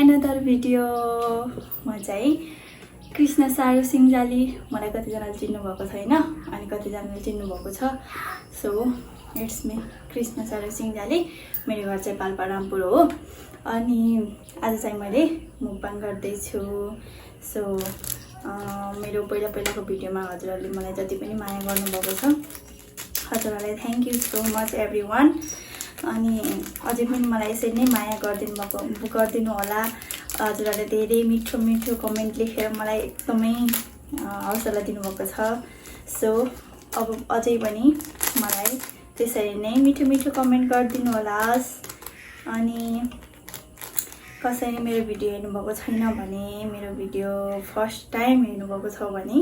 another video. म चाहिँ कृष्ण सारू सिंजाली मलाई कतिजनाले चिन्नु भएको छैन अनि कतिजनाले चिन्नु भएको छ सो इट्स मी कृष्ण सारू सिंजाली मेरो घर चाहिँ पाल्पारामपुर हो अनि आज चाहिँ मैले मुकबाङ गर्दै छु सो मेरो पहिलाको भिडियोमा हजुरहरुले मलाई जति पनि माया गर्नुभएको छ हजुरहरुलाई thank you so much everyone अनि अझै पनि मलाई यसरी नै माया गरिदिनु होला हजुरहरुले धेरै मिठो मिठो कमेन्ट लेखेर मलाई एकदमै हौसला दिनुभएको छ सो अब अझै पनि मलाई त्यसरी नै मिठो मिठो कमेन्ट गरिदिनु होला अनि कसैले मेरो भिडियो हेर्नुभएको छैन भने मेरो भिडियो फर्स्ट टाइम हेर्नुभएको छ भने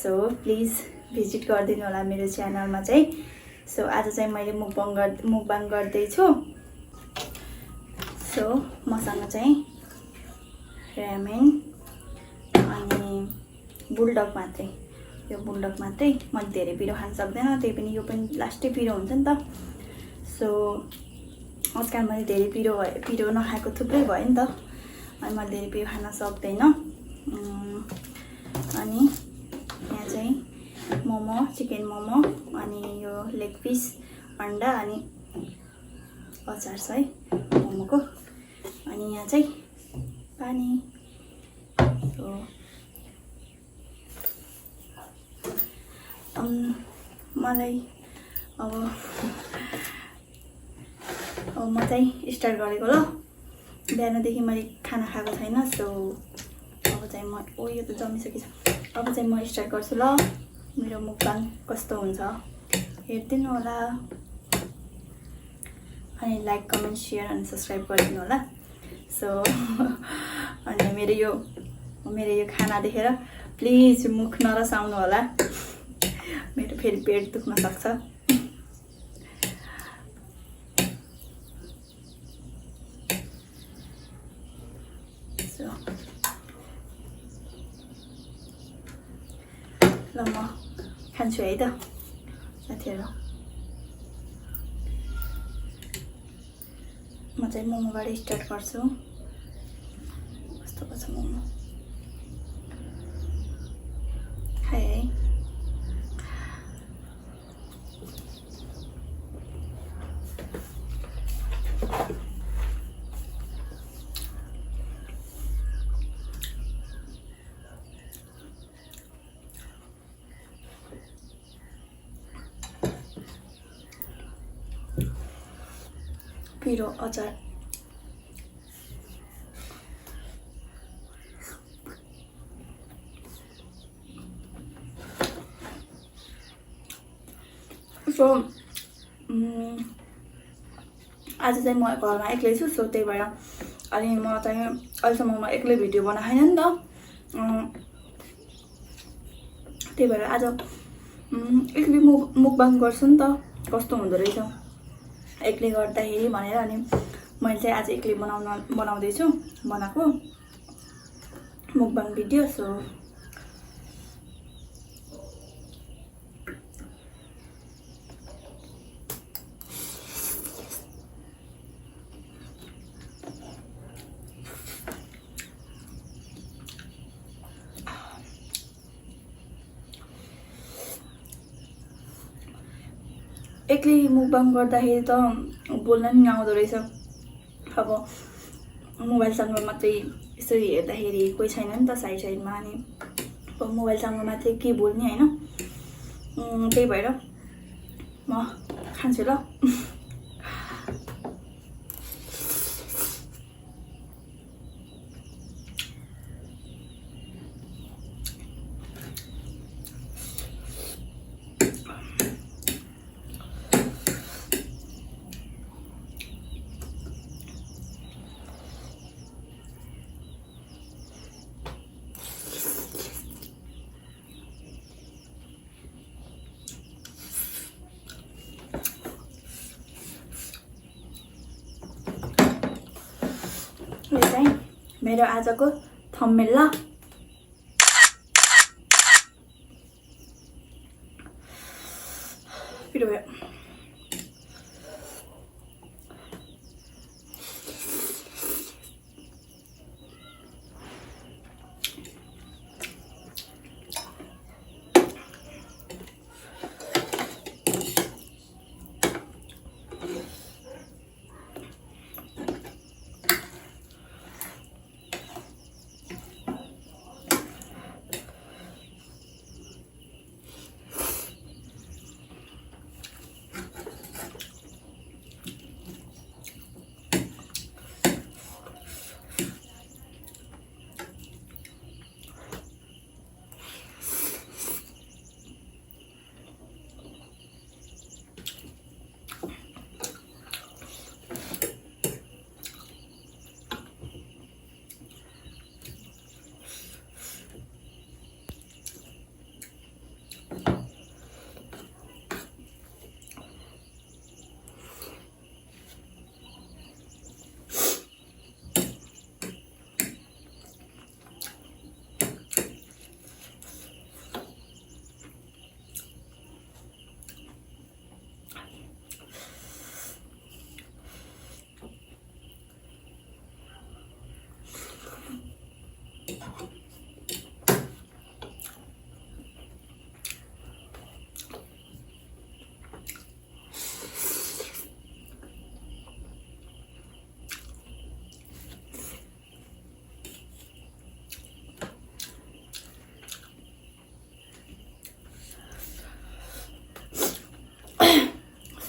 सो प्लिज भिजिट गरिदिनु होला मेरो च्यानलमा चाहिँ सो आज चाहिँ मैले मुकबाङ गर्दै छु सो मसँग चाहिँ रामेन अनि बुल्डक मात्रै यो बुल्डक मात्रै म धेरै पिरो खान सक्दैन त्यही पनि यो पनि लास्टै पिरो हुन्छ नि त सो आजकल मैले धेरै पिरो नखाएको थुप्रै भयो नि त अनि मैले धेरै पिरो खान सक्दैन अनि यहाँ चाहिँ मोमो चिकन मोमो अनि यो लेग पिस अन्डा अनि अचार छ है मोमोको अनि यहाँ चाहिँ पानी सो मलाई अब म चाहिँ स्टार्ट गरेको ल बिहानदेखि मैले खाना खाएको छैन सो अब चाहिँ म यो त जमिसकेछ अब चाहिँ म स्टार्ट गर्छु ल मेरो मुकबाङ कस्तो हुन्छ हेर्दिनु होला अनि लाइक कमेन्ट शेयर अनि सब्स्क्राइब गरिदिनु होला सो अनि मेरो यो खाना देखेर प्लिज मुख नरसाउनु होला मेरो फेरि पेट दुख्न सक्छ सो ल म खान्छु है त साथीहरु म चाहिँ मोमोबाट स्टार्ट गर्छु कस्तो छ मोमो खाए है पिरो अचार सो आज चाहिँ म घरमा एक्लै छु सो त्यही भएर अनि म चाहिँ अहिलेसम्म म एक्लै भिडियो बनाएन नि त त्यही भएर आज एक्लै मुकबाङ गर्छु नि त कस्तो हुँदो रहेछ एक्लै गर्दाखेरि भनेर अनि मैले चाहिँ आज एक्लै बनाउँदैछु बनाएको मुकबाङ भिडियो सो एक्लै मुकबाङ गर्दाखेरि त बोल्न नि आउँदो रहेछ अब मोबाइलसँग मात्रै यसरी हेर्दाखेरि कोही छैन नि त साइडमा अनि मोबाइलसँग मात्रै के बोल्ने हैन त्यही भएर म खान्छु ल यो चाहिँ मेरो आजको थम्बनेल ल पिरो भयो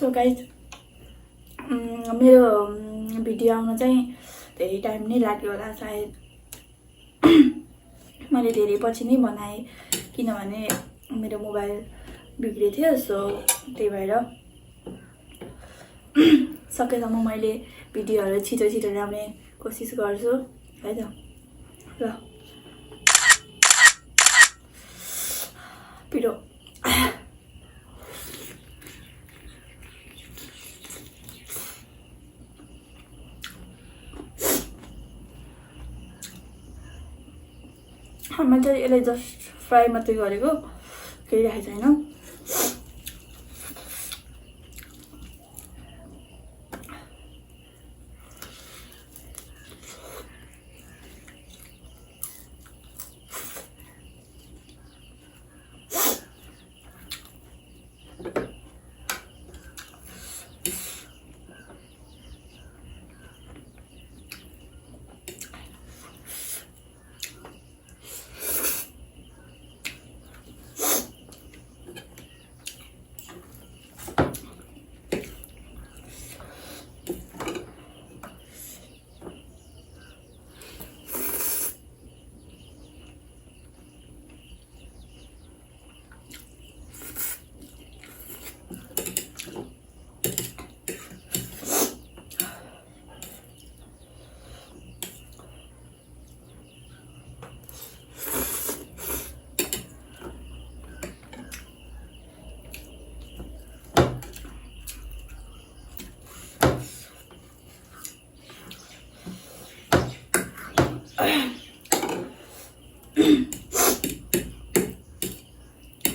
सो गाइज मेरो भिडियो आउन चाहिँ धेरै टाइम नै लाग्यो होला सायद। मैले धेरै पछि नै बनाएँ किनभने मेरो मोबाइल बिग्रेको थियो। सो त्यही भएर सकेसम्म मैले भिडियोहरू छिटो छिटो ल्याउने कोसिस गर्छु है त। ल पिरो मैले चाहिँ यसलाई जस्ट फ्राई मात्रै गरेको, केही राखेको छैन।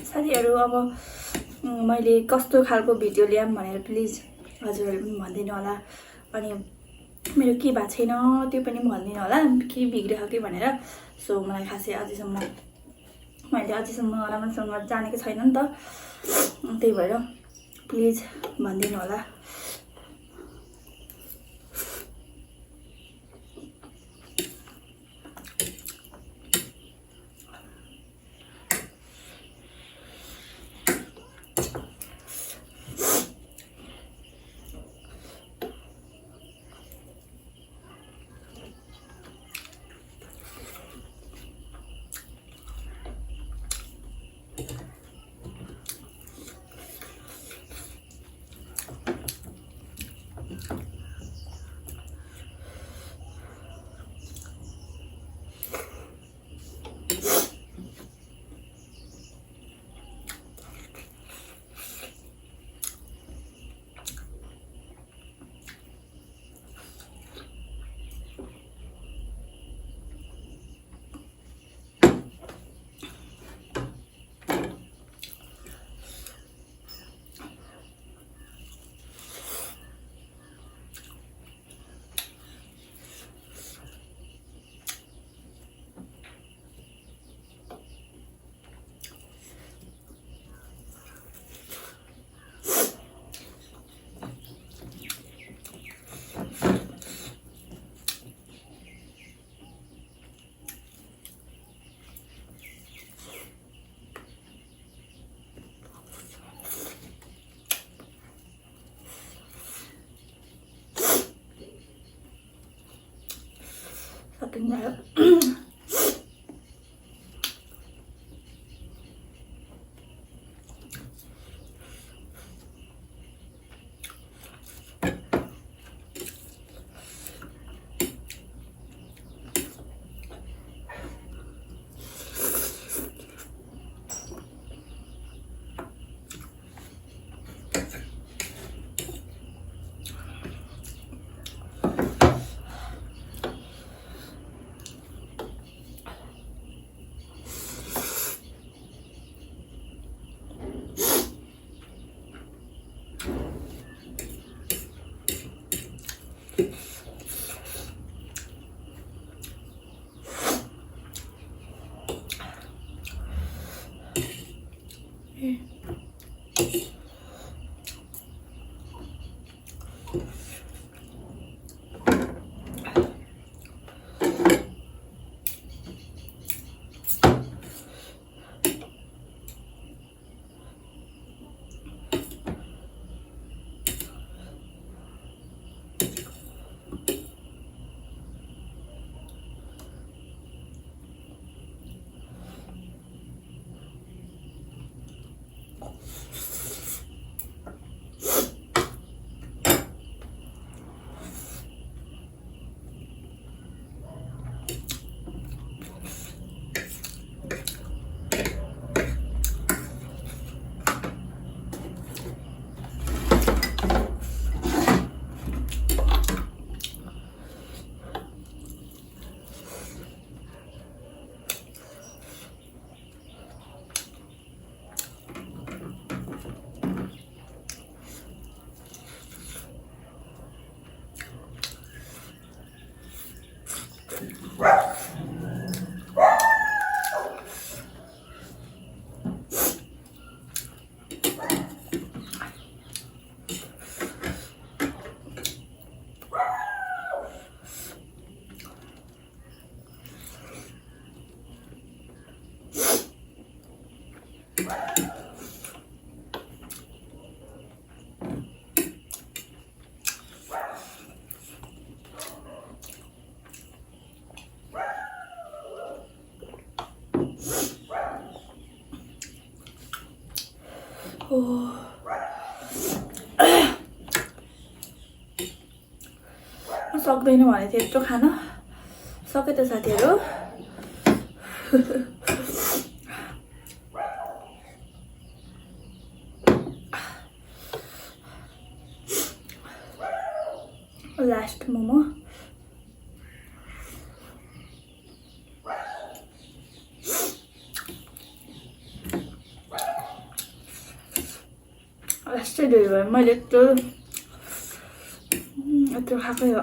साथीहरू अब मैले कस्तो खालको भिडियो ल्याऊँ भनेर प्लिज हजुरहरूले पनि भनिदिनु होला। अनि मेरो के भएको छैन त्यो पनि भनिदिनु होला, के बिग्रियो कि भनेर। सो मलाई खासै मैले अझैसम्म राम्रोसँग जानेको छैन नि त, त्यही भएर प्लिज भनिदिनु होला। Satunya सक्दैन भने चाहिँ यत्रो खान सके त साथीहरु। लास्ट मोमो लास्टै ढेर भयो, मैले यत्रो खाएकै हो।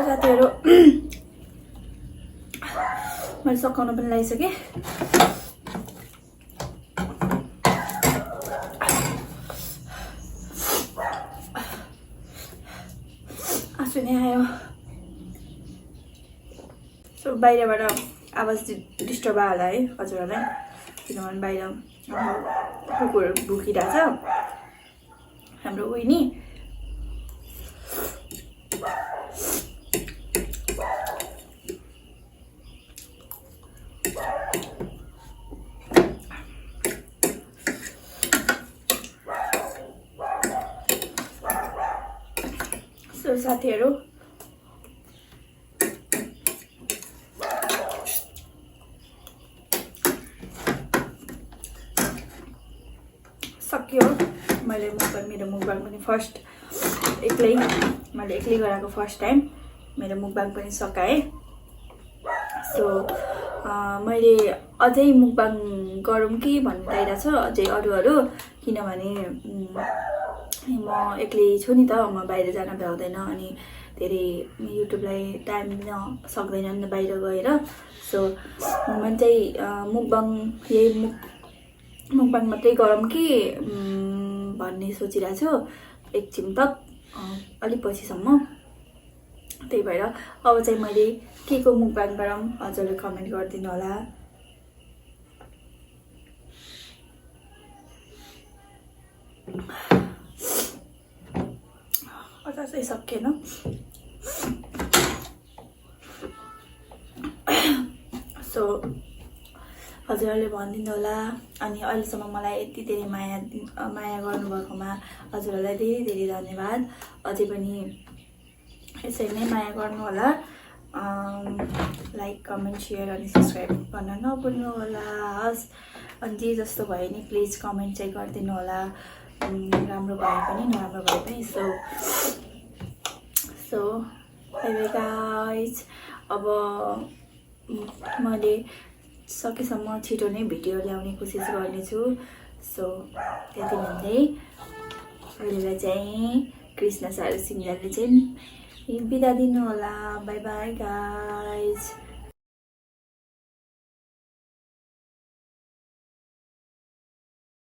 साथीहरु मैले सकाउन पनि लागिसकेँ। आँसु नै आयो। सो बाहिरबाट आवाज डिस्टर्ब भयो होला है हजुरहरूलाई, किनभने बाहिर कुकुर भुकिरहेछ हाम्रो उइनी। साथीहरु सक्यो मैले मेरो मुकबाङ पनि फर्स्ट मैले एक्लै गराएको फर्स्ट टाइम मेरो मुकबाङ पनि सकाएँ। सो मैले अझै मुकबाङ गरौँ कि भन्ने लागिरहेको छ, अझै अरूहरू, किनभने म एक्लै छु नि त, म बाहिर जान भ्याउँदैन अनि धेरै युट्युबलाई टाइम दिन सक्दैन बाहिर गएर। सो म चाहिँ मुकबाङ मात्रै गरौँ कि भन्ने सोचिरहेको छु एकछिन तक, अलिक पछिसम्म। त्यही भएर अब चाहिँ मैले के को मुकबाङ गरौँ हजुरले कमेन्ट गरिदिनु होला। अझै सकेन। सो हजुरहरूले भनिदिनु होला। अनि अहिलेसम्म मलाई यति धेरै माया गर्नुभएकोमा हजुरहरूलाई धेरै धेरै धन्यवाद। अझै पनि यसरी नै माया गर्नु होला। लाइक कमेन्ट सेयर अनि सब्सक्राइब गर्न नभुल्नु होला। अनि जे जस्तो भयो नि प्लिज कमेन्ट चाहिँ गरिदिनु होला, राम्रो भए पनि नराम्रो भए पनि। So bye bye guys. अब मैले सकेसम्म छिटो नै भिडियो ल्याउने कोसिस गर्नेछु। सो त्यति भन्दै अहिलेलाई चाहिँ कृष्ण सारू सिंहले चाहिँ बिदा दिनु होला। Bye bye guys.